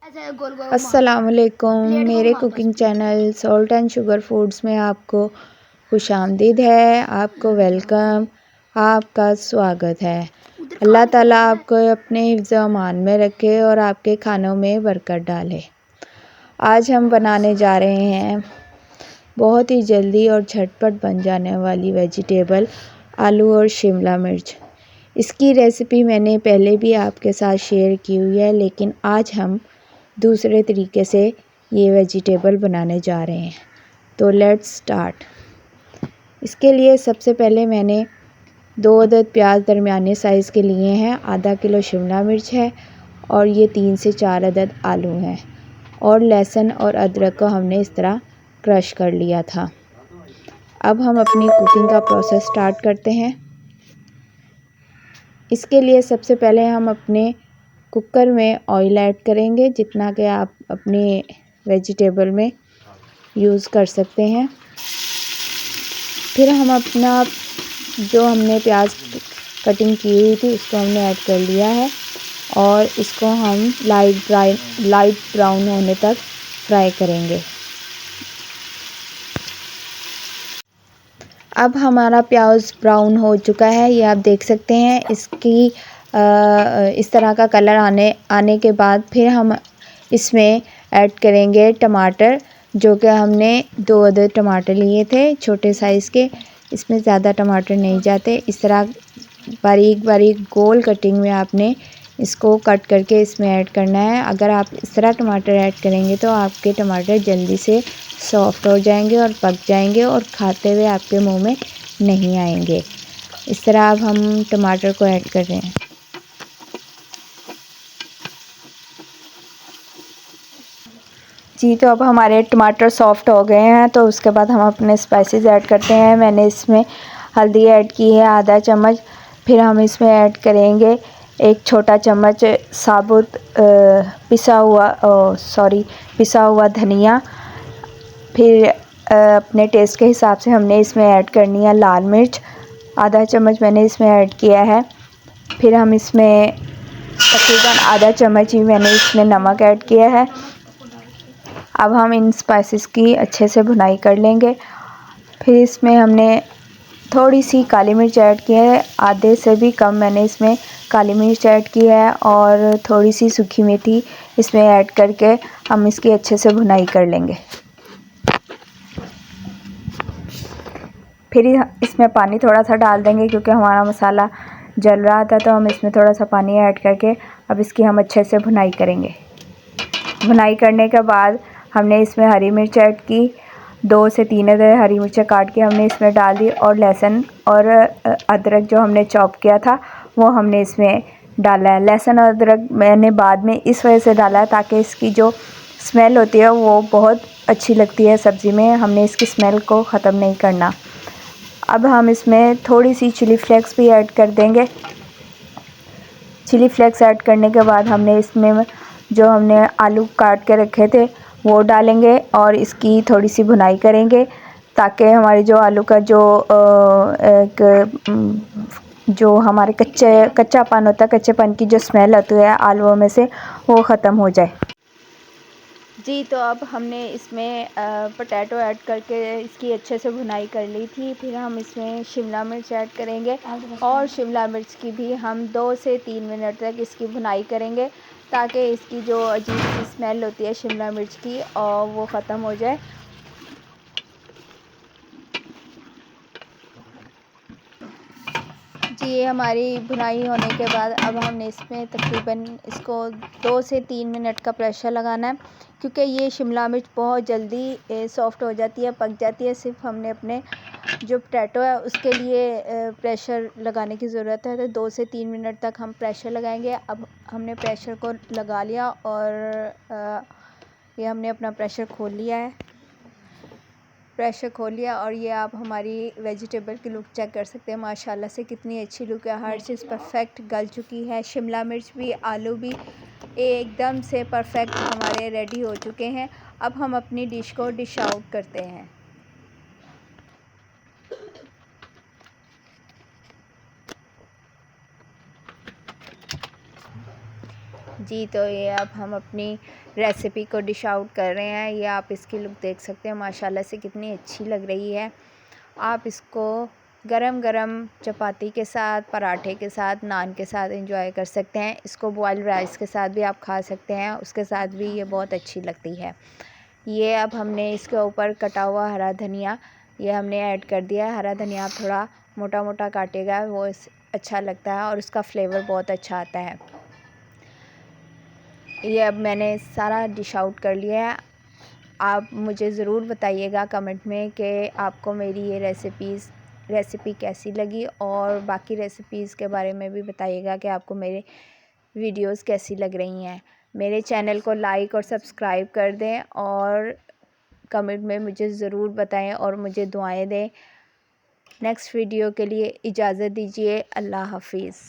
अस्सलामुअलैकुम। मेरे cooking channel salt and sugar foods में आपको खुशामदीद है, आपको वेलकम, आपका स्वागत है। अल्लाह ताला आपको अपने हिफ्ज़ अमान में रखे और आपके खानों में बरकत डाले। आज हम बनाने जा रहे हैं बहुत ही जल्दी और झटपट बन जाने वाली वेजिटेबल आलू और शिमला मिर्च। इसकी रेसिपी मैंने पहले भी आपके साथ शेयर की हुई है, लेकिन आज हम दूसरे तरीके से ये वेजिटेबल बनाने जा रहे हैं। तो लेट्स स्टार्ट। इसके लिए सबसे पहले मैंने 2 अदद प्याज दरमियाने साइज़ के लिए हैं, आधा किलो शिमला मिर्च है और ये 3 से 4 अदद आलू हैं और लहसुन और अदरक को हमने इस तरह क्रश कर लिया था। अब हम अपनी कुकिंग का प्रोसेस स्टार्ट करते हैं। इसके लिए सबसे पहले हम अपने कुकर में ऑयल ऐड करेंगे, जितना कि आप अपने वेजिटेबल में यूज़ कर सकते हैं। फिर हम अपना जो हमने प्याज कटिंग की हुई थी उसको हमने ऐड कर लिया है और इसको हम लाइट ब्राउन होने तक फ्राई करेंगे। अब हमारा प्याज ब्राउन हो चुका है, ये आप देख सकते हैं। इसकी इस तरह का कलर आने के बाद फिर हम इसमें ऐड करेंगे टमाटर, जो कि हमने 2 अदद टमाटर लिए थे छोटे साइज़ के। इसमें ज़्यादा टमाटर नहीं जाते। इस तरह बारीक बारीक गोल कटिंग में आपने इसको कट करके इसमें ऐड करना है। अगर आप इस तरह टमाटर ऐड करेंगे तो आपके टमाटर जल्दी से सॉफ्ट हो जाएंगे और पक जाएंगे और खाते हुए आपके मुंह में नहीं आएंगे। इस तरह अब हम टमाटर को ऐड कर रहे हैं। जी, तो अब हमारे टमाटर सॉफ्ट हो गए हैं, तो उसके बाद हम अपने स्पाइसेस ऐड करते हैं। मैंने इसमें हल्दी ऐड की है आधा चम्मच। फिर हम इसमें ऐड करेंगे 1 छोटा चम्मच साबुत पिसा हुआ धनिया। फिर अपने टेस्ट के हिसाब से हमने इसमें ऐड करनी है लाल मिर्च, आधा चम्मच मैंने इसमें ऐड किया है। फिर हम इसमें तकरीबन आधा चम्मच ही मैंने इसमें नमक ऐड किया है। अब हम इन स्पाइसेस की अच्छे से भुनाई कर लेंगे। फिर इसमें हमने थोड़ी सी काली मिर्च ऐड की है, आधे से भी कम मैंने इसमें काली मिर्च ऐड की है और थोड़ी सी सूखी मेथी इसमें ऐड करके हम इसकी अच्छे से भुनाई कर लेंगे। फिर इसमें पानी थोड़ा सा डाल देंगे, क्योंकि हमारा मसाला जल रहा था, तो हम इसमें थोड़ा सा पानी ऐड करके अब इसकी हम अच्छे से भुनाई करेंगे। भुनाई करने के बाद हमने इसमें हरी मिर्च ऐड की, 2 से 3 अदद हरी मिर्चें काट के हमने इसमें डाल दी और लहसुन और अदरक जो हमने चॉप किया था वो हमने इसमें डाला है। लहसुन और अदरक मैंने बाद में इस वजह से डाला है ताकि इसकी जो स्मेल होती है वो बहुत अच्छी लगती है सब्ज़ी में, हमने इसकी स्मेल को ख़त्म नहीं करना। अब हम इसमें थोड़ी सी चिली फ्लेक्स भी ऐड कर देंगे। चिली फ्लेक्स ऐड करने के बाद हमने इसमें जो हमने आलू काट के रखे थे वो डालेंगे और इसकी थोड़ी सी भुनाई करेंगे, ताकि हमारी जो आलू का जो हमारे कच्चापन होता है, कच्चेपन की जो स्मेल होती है आलूओं में से, वो ख़त्म हो जाए। जी, तो अब हमने इसमें पोटैटो ऐड करके इसकी अच्छे से भुनाई कर ली थी। फिर हम इसमें शिमला मिर्च ऐड करेंगे और शिमला मिर्च की भी हम 2 से 3 मिनट तक इसकी भुनाई करेंगे, ताकि इसकी जो अजीब सी स्मेल होती है शिमला मिर्च की और वो ख़त्म हो जाए। जी, ये हमारी भुनाई होने के बाद अब हमने इसमें तकरीबन इसको 2 से 3 मिनट का प्रेशर लगाना है, क्योंकि ये शिमला मिर्च बहुत जल्दी सॉफ़्ट हो जाती है, पक जाती है। सिर्फ हमने अपने जो पोटैटो है उसके लिए प्रेशर लगाने की ज़रूरत है, तो 2 से 3 मिनट तक हम प्रेशर लगाएंगे। अब हमने प्रेशर को लगा लिया और ये हमने अपना प्रेशर खोल लिया और ये आप हमारी वेजिटेबल की लुक चेक कर सकते हैं। माशाल्लाह से कितनी अच्छी लुक है, हर चीज़ परफेक्ट गल चुकी है। शिमला मिर्च भी, आलू भी एकदम से परफेक्ट हमारे रेडी हो चुके हैं। अब हम अपनी डिश को डिश आउट करते हैं। जी, तो ये अब हम अपनी रेसिपी को डिश आउट कर रहे हैं। ये आप इसकी लुक देख सकते हैं, माशाल्लाह से कितनी अच्छी लग रही है। आप इसको गरम गरम चपाती के साथ, पराठे के साथ, नान के साथ एंजॉय कर सकते हैं। इसको बॉइल्ड राइस के साथ भी आप खा सकते हैं, उसके साथ भी ये बहुत अच्छी लगती है। ये अब हमने इसके ऊपर कटा हुआ हरा धनिया ये हमने ऐड कर दिया है। हरा धनिया आप थोड़ा मोटा मोटा काटेगा, वो अच्छा लगता है और उसका फ्लेवर बहुत अच्छा आता है। ये अब मैंने सारा डिश आउट कर लिया है। आप मुझे ज़रूर बताइएगा कमेंट में कि आपको मेरी ये रेसिपी कैसी लगी, और बाकी रेसिपीज़ के बारे में भी बताइएगा कि आपको मेरे वीडियोस कैसी लग रही हैं। मेरे चैनल को लाइक और सब्सक्राइब कर दें और कमेंट में मुझे ज़रूर बताएं और मुझे दुआएं दें। नेक्स्ट वीडियो के लिए इजाज़त दीजिए। अल्लाह हाफिज़।